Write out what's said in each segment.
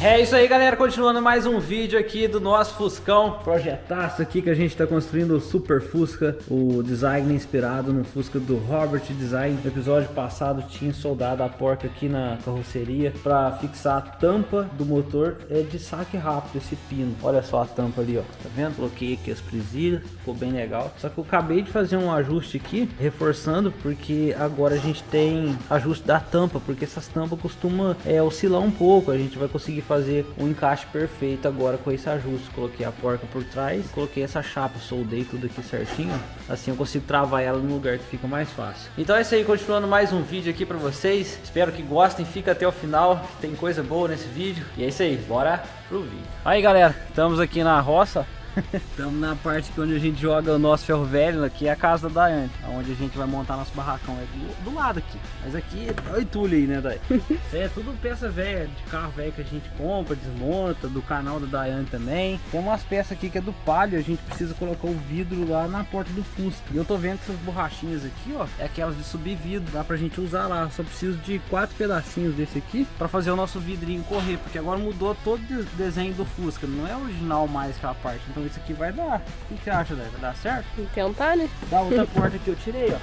É isso aí, galera, continuando mais um vídeo aqui do nosso Fuscão, projetaço aqui que a gente tá construindo o Super Fusca, o design inspirado no Fusca do Robert Design. No episódio passado tinha soldado a porca aqui na carroceria para fixar a tampa do motor, é de saque rápido esse pino. Olha só a tampa ali, ó, tá vendo? Coloquei aqui as presilhas, ficou bem legal. Só que eu acabei de fazer um ajuste aqui, reforçando, porque agora a gente tem ajuste da tampa, porque essas tampas costumam oscilar um pouco. A gente vai conseguir fazer um encaixe perfeito agora com esse ajuste. Coloquei a porca por trás, coloquei essa chapa, soldei tudo aqui certinho, assim eu consigo travar ela no lugar que fica mais fácil. Então é isso aí, continuando mais um vídeo aqui pra vocês, espero que gostem, fica até o final, tem coisa boa nesse vídeo. E é isso aí, bora pro vídeo. Aí galera, estamos aqui na roça. Estamos na parte onde a gente joga o nosso ferro velho, aqui é a casa da Daiane, onde a gente vai montar nosso barracão, é do lado aqui. Mas aqui é o entulho aí, né, Dai? É tudo peça velha, de carro velho que a gente compra, desmonta, do canal da Daiane também. Tem umas peças aqui que é do Palio, a gente precisa colocar o vidro lá na porta do Fusca. E eu tô vendo que essas borrachinhas aqui, ó, é aquelas de subir vidro, dá pra gente usar lá. Só preciso de 4 pedacinhos desse aqui pra fazer o nosso vidrinho correr, porque agora mudou todo o desenho do Fusca, não é original mais aquela parte. Então isso aqui vai dar. O que você acha, Dai? Vai dar certo? Vou tentar, né? Da outra porta que eu tirei, ó.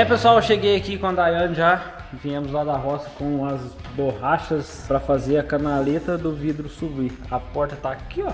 Pessoal, eu cheguei aqui com a Daiane já. Viemos lá da roça com as borrachas para fazer a canaleta do vidro subir. A porta tá aqui, ó.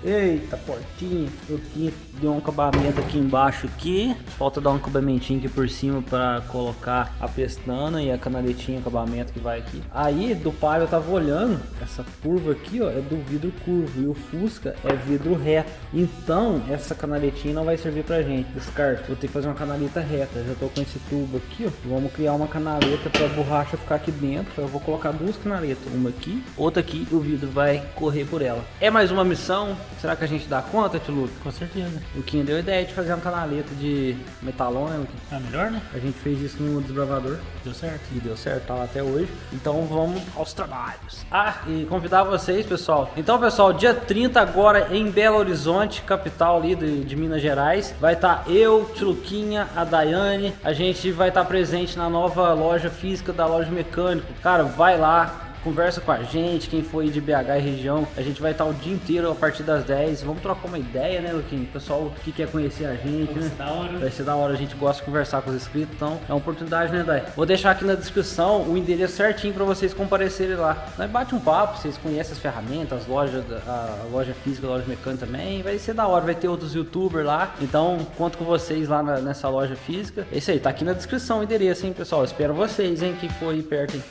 Eita, portinha. Eu tinha de um acabamento aqui embaixo aqui. Falta dar um acabamentinho aqui por cima para colocar a pestana e a canaletinha, acabamento que vai aqui. Aí do Palio eu tava olhando, essa curva aqui, ó, é do vidro curvo e o Fusca é vidro reto. Então essa canaletinha não vai servir pra gente, descarto. Vou ter que fazer uma canaleta reta. Já tô com esse tubo aqui, ó. Vamos criar uma canaleta para a borracha ficar aqui dentro. Eu vou colocar duas canaletas, uma aqui, outra aqui, e o vidro vai correr por ela. É mais uma missão. Será que a gente dá conta, tio Luke? Com certeza. O Luquinha deu a ideia de fazer uma canaleta de metalon, né, Luquinha? É melhor, né? A gente fez isso no desbravador. Deu certo. E deu certo, tá lá até hoje. Então vamos aos trabalhos. E convidar vocês, pessoal. Então, pessoal, dia 30 agora em Belo Horizonte, capital ali de Minas Gerais. Vai estar eu, tio Luquinha, a Daiane. A gente vai estar presente na nova loja física da Loja Mecânico. Cara, vai lá. Conversa com a gente, quem for de BH e região, a gente vai estar o dia inteiro a partir das 10. Vamos trocar uma ideia, né, Luquinho? O pessoal que quer conhecer a gente, né? Vai ser da hora, a gente gosta de conversar com os inscritos, então é uma oportunidade, né, Dai? Vou deixar aqui na descrição o endereço certinho para vocês comparecerem lá. Nós bate um papo, vocês conhecem as ferramentas, as lojas, a loja física, a loja mecânica também. Vai ser da hora, vai ter outros youtubers lá. Então, conto com vocês lá nessa loja física. É isso aí, tá aqui na descrição o endereço, hein, pessoal? Espero vocês, hein, que for aí perto, hein?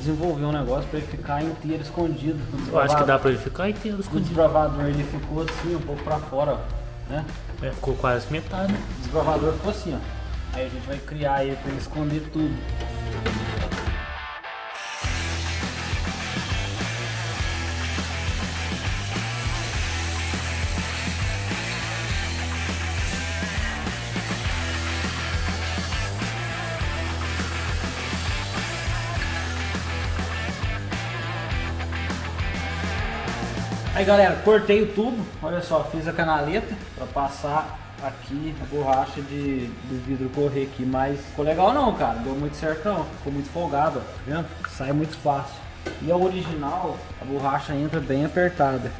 Desenvolver um negócio para ele ficar inteiro escondido. Eu acho que dá para ele ficar inteiro O escondido. desbravador ele ficou assim, um pouco para fora, ó, né? Ficou quase metade, né? O desbravador ficou assim, ó. Aí a gente vai criar ele para ele esconder tudo. Aí galera, cortei o tubo, olha só, fiz a canaleta para passar aqui a borracha do vidro correr aqui, mas ficou legal não, cara, deu muito certo não, ficou muito folgado, ó, tá vendo? Sai muito fácil. E a original, a borracha entra bem apertada.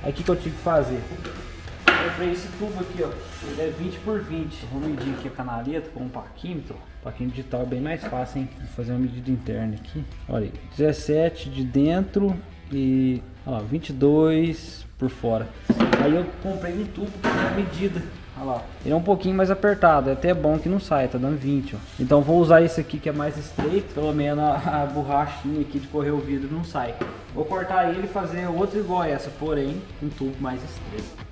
Aí o que eu tive que fazer? Eu comprei esse tubo aqui, ó, ele é 20 por 20, vou medir aqui a canaleta com um paquímetro. Paquímetro digital é bem mais fácil, hein? Vou fazer uma medida interna aqui, olha aí, 17 de dentro e ó, 22 por fora. Aí eu comprei um tubo que tem a medida. Olha lá, ele é um pouquinho mais apertado, é até bom que não sai, tá dando 20, ó. Então vou usar esse aqui que é mais estreito, pelo menos a borrachinha aqui de correr o vidro não sai. Vou cortar ele e fazer outro igual a essa, porém um tubo mais estreito.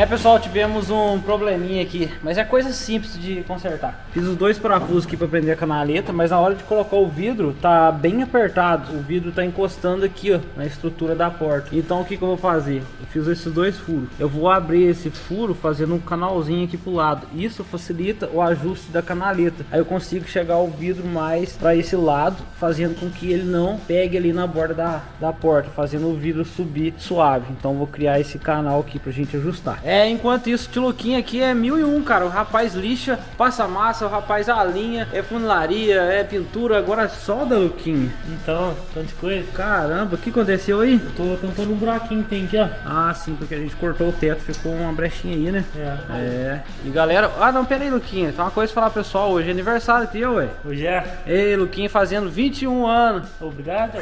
Pessoal, tivemos um probleminha aqui, mas é coisa simples de consertar. Fiz os dois parafusos aqui para prender a canaleta, mas na hora de colocar o vidro tá bem apertado. O vidro tá encostando aqui, ó, na estrutura da porta. Então o que eu vou fazer? Eu fiz esses dois furos. Eu vou abrir esse furo fazendo um canalzinho aqui pro lado. Isso facilita o ajuste da canaleta. Aí eu consigo chegar o vidro mais para esse lado, fazendo com que ele não pegue ali na borda da porta, fazendo o vidro subir suave. Então eu vou criar esse canal aqui pra gente ajustar. Enquanto isso, o tio Luquinha aqui é 1001, cara. O rapaz lixa, passa massa, o rapaz alinha, é funilaria, é pintura, agora solda, Luquinha. Então, tanta coisa. Caramba, o que aconteceu aí? Eu tô tampando um buraquinho que tem aqui, ó. Ah, sim, porque a gente cortou o teto, ficou uma brechinha aí, né? É. E galera, não, pera aí, Luquinha, tem uma coisa pra falar, pessoal, hoje é aniversário teu, ué. Hoje é. Ei, Luquinha fazendo 21 anos. Obrigado.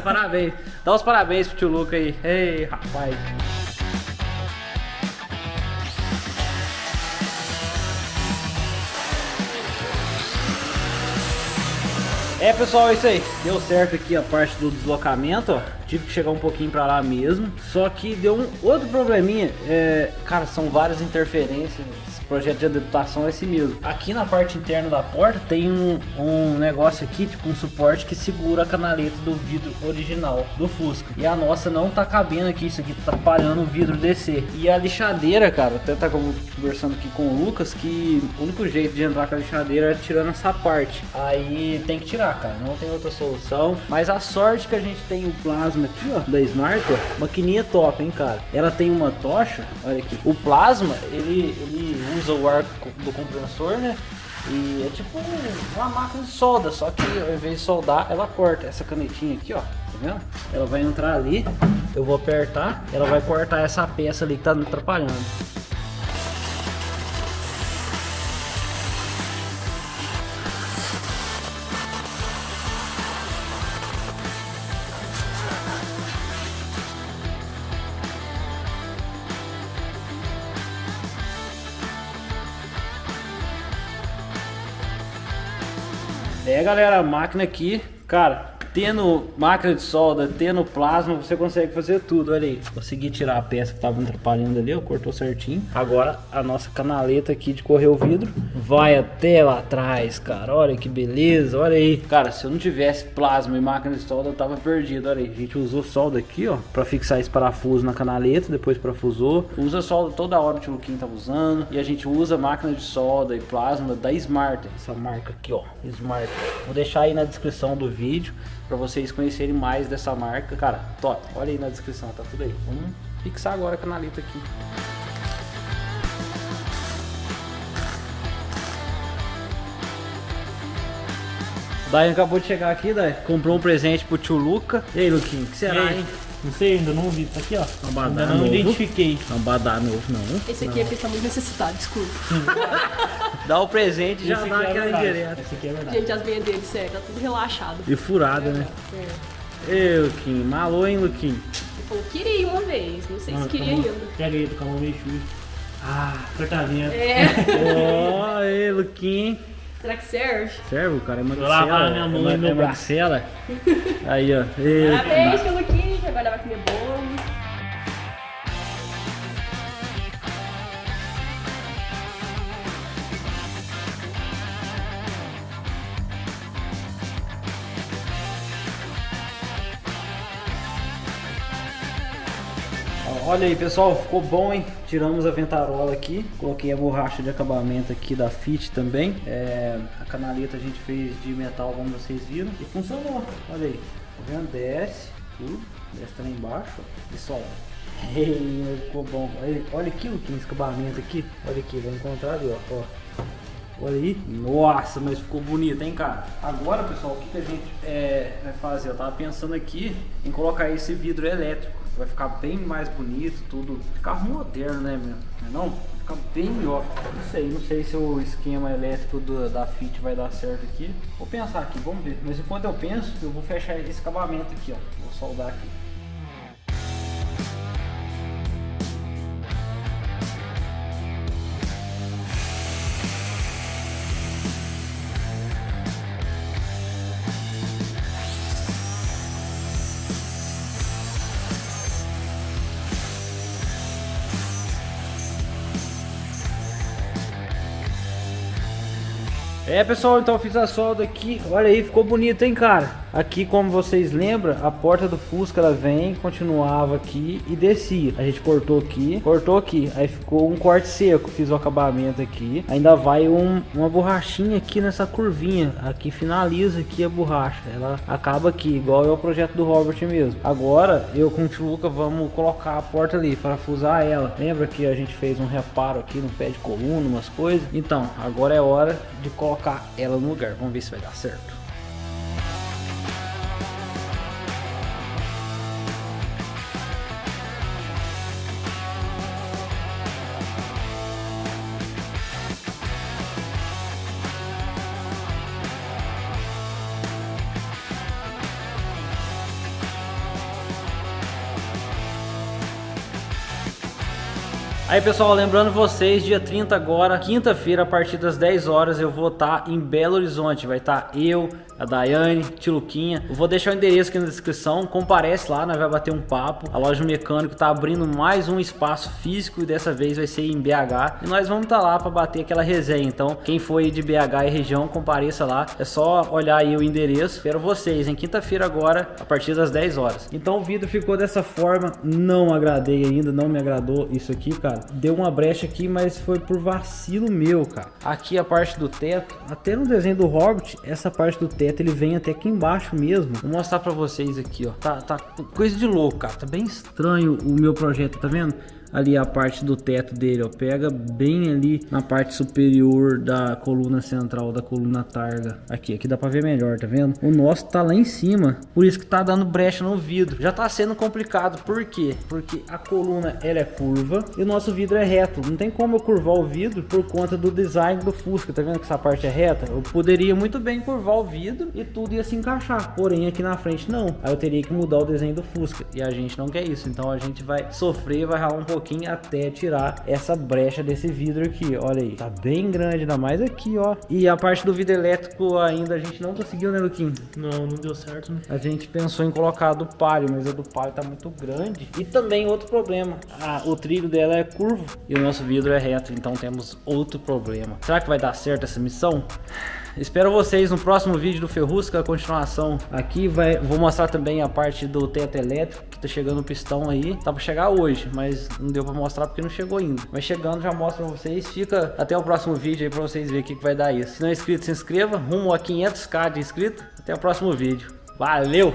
Parabéns. Dá os parabéns pro tio Luca aí. Ei, rapaz. Pessoal, é isso aí. Deu certo aqui a parte do deslocamento, ó. Tive que chegar um pouquinho pra lá mesmo. Só que deu um outro probleminha. Cara, são várias interferências. Esse projeto de adaptação é esse mesmo. Aqui na parte interna da porta tem um negócio aqui, tipo um suporte que segura a canaleta do vidro original do Fusca. E a nossa não tá cabendo aqui. Isso aqui tá atrapalhando o vidro descer. E a lixadeira, cara, até tá conversando aqui com o Lucas que o único jeito de entrar com a lixadeira é tirando essa parte. Aí tem que tirar, cara, não tem outra solução. Mas a sorte que a gente tem o plasma aqui, ó, da Smart, ó, maquininha top, hein, cara. Ela tem uma tocha, olha aqui. O plasma, ele usa o ar do compressor, né? E é tipo uma máquina de solda, só que ao invés de soldar, ela corta essa canetinha aqui, ó, tá vendo? Ela vai entrar ali, eu vou apertar, ela vai cortar essa peça ali que tá me atrapalhando. Galera, a máquina aqui, cara, tendo máquina de solda, tendo plasma, você consegue fazer tudo. Olha aí, consegui tirar a peça que tava me atrapalhando ali, ó, cortou certinho. Agora a nossa canaleta aqui de correr o vidro vai até lá atrás, cara. Olha que beleza, olha aí. Cara, se eu não tivesse plasma e máquina de solda, eu tava perdido. Olha aí, a gente usou solda aqui, ó, pra fixar esse parafuso na canaleta, depois parafusou. Usa solda toda hora, o tio Luquinho tava usando. E a gente usa máquina de solda e plasma da Smart, essa marca aqui, ó, Smart. Vou deixar aí na descrição do vídeo para vocês conhecerem mais dessa marca. Cara, top, olha aí na descrição, tá tudo aí. Vamos fixar agora a canaleta aqui. Daí acabou de chegar aqui, daí comprou um presente pro tio Luca. E aí, Luquinho, o que será, hein? Não sei, ainda não vi. Tá aqui, ó. Abadá ainda não novo. identifiquei. Não, abadá novo, não. Esse aqui é porque tá muito necessitado, desculpa. Dá o presente e já Esse dá aqui é aquela verdade. indireta. Esse aqui é verdade. Gente, as veias dele, sério, tá tudo relaxado. E furada, né? Ei, Luquinho, malou, hein, Luquinho? Ele falou, queria uma vez, não sei se queria Calma- ainda. Pega aí do calma meio chute. Ah, cortadinha. Ó, ei, Luquinho. Será que serve? Serve, o cara é Vou lavar magricela. minha mão e meu braço. magricela. Aí, ó. Ei, Parabéns pelo Luquinha, agora vai comer bolo. Olha aí, pessoal, ficou bom, hein? Tiramos a ventarola aqui, coloquei a borracha de acabamento aqui da Fit também. A canaleta a gente fez de metal, como vocês viram, e funcionou. Olha aí, tá vendo? Desce, tudo, desce também embaixo, ó, e solta. Ei, ficou bom. Olha aqui o que acabamento aqui. Olha aqui, vai encontrar ali, ó. Olha aí. Nossa, mas ficou bonito, hein, cara? Agora, pessoal, o que a gente vai fazer? Eu tava pensando aqui em colocar esse vidro elétrico. Vai ficar bem mais bonito, tudo. Carro moderno, né, meu? Não? Vai ficar bem melhor. Não sei se o esquema elétrico da Fit vai dar certo aqui. Vou pensar aqui, vamos ver. Mas enquanto eu penso, eu vou fechar esse acabamento aqui, ó. Vou soldar aqui. É, pessoal, então eu fiz a solda aqui. Olha aí, ficou bonito, hein, cara? Aqui, como vocês lembram, a porta do Fusca, ela vem, continuava aqui e descia. A gente cortou aqui, aí ficou um corte seco. Fiz o acabamento aqui. Ainda vai uma borrachinha aqui nessa curvinha. Aqui finaliza aqui a borracha. Ela acaba aqui, igual é o projeto do Robert mesmo. Agora, eu com o tio Luca vamos colocar a porta ali, parafusar ela. Lembra que a gente fez um reparo aqui no pé de coluna, umas coisas? Então, agora é hora de colocar ela no lugar. Vamos ver se vai dar certo. Aí, pessoal, lembrando vocês, dia 30 agora, quinta-feira, a partir das 10 horas, eu vou estar em Belo Horizonte. Vai estar eu, a Daiane, tio Luquinha. Eu vou deixar o endereço aqui na descrição. Comparece lá, nós vamos bater um papo. A loja Mecânico tá abrindo mais um espaço físico e dessa vez vai ser em BH. E nós vamos estar lá para bater aquela resenha. Então, quem for aí de BH e região, compareça lá. É só olhar aí o endereço. Espero vocês em quinta-feira agora, a partir das 10 horas. Então o vídeo ficou dessa forma. Não agradei ainda, não me agradou isso aqui, cara. Deu uma brecha aqui, mas foi por vacilo meu, cara. Aqui a parte do teto, até no desenho do Robert, essa parte do teto ele vem até aqui embaixo mesmo. Vou mostrar pra vocês aqui, ó. Tá coisa de louco, cara. Tá bem estranho o meu projeto, tá vendo? Ali a parte do teto dele, ó, pega bem ali na parte superior da coluna central, da coluna targa. Aqui dá pra ver melhor, tá vendo? O nosso tá lá em cima, por isso que tá dando brecha no vidro. Já tá sendo complicado, por quê? Porque a coluna, ela é curva e o nosso vidro é reto. Não tem como eu curvar o vidro por conta do design do Fusca, tá vendo que essa parte é reta? Eu poderia muito bem curvar o vidro e tudo ia se encaixar, porém aqui na frente não. Aí eu teria que mudar o desenho do Fusca e a gente não quer isso, então a gente vai sofrer, vai ralar um pouquinho até tirar essa brecha desse vidro aqui, olha aí, tá bem grande, ainda mais aqui, ó. E a parte do vidro elétrico ainda a gente não conseguiu, né, Luquinho? Não deu certo, né? A gente pensou em colocar a do palio, mas a do palio tá muito grande. E também outro problema, o trilho dela é curvo e o nosso vidro é reto, então temos outro problema. Será que vai dar certo essa missão? Espero vocês no próximo vídeo do Ferrusca, a continuação aqui. Vou mostrar também a parte do teto elétrico, que tá chegando o pistão aí. Tá pra chegar hoje, mas não deu pra mostrar porque não chegou ainda. Mas chegando já mostro pra vocês. Fica até o próximo vídeo aí pra vocês verem o que vai dar isso. Se não é inscrito, se inscreva. Rumo a 500k de inscritos. Até o próximo vídeo. Valeu!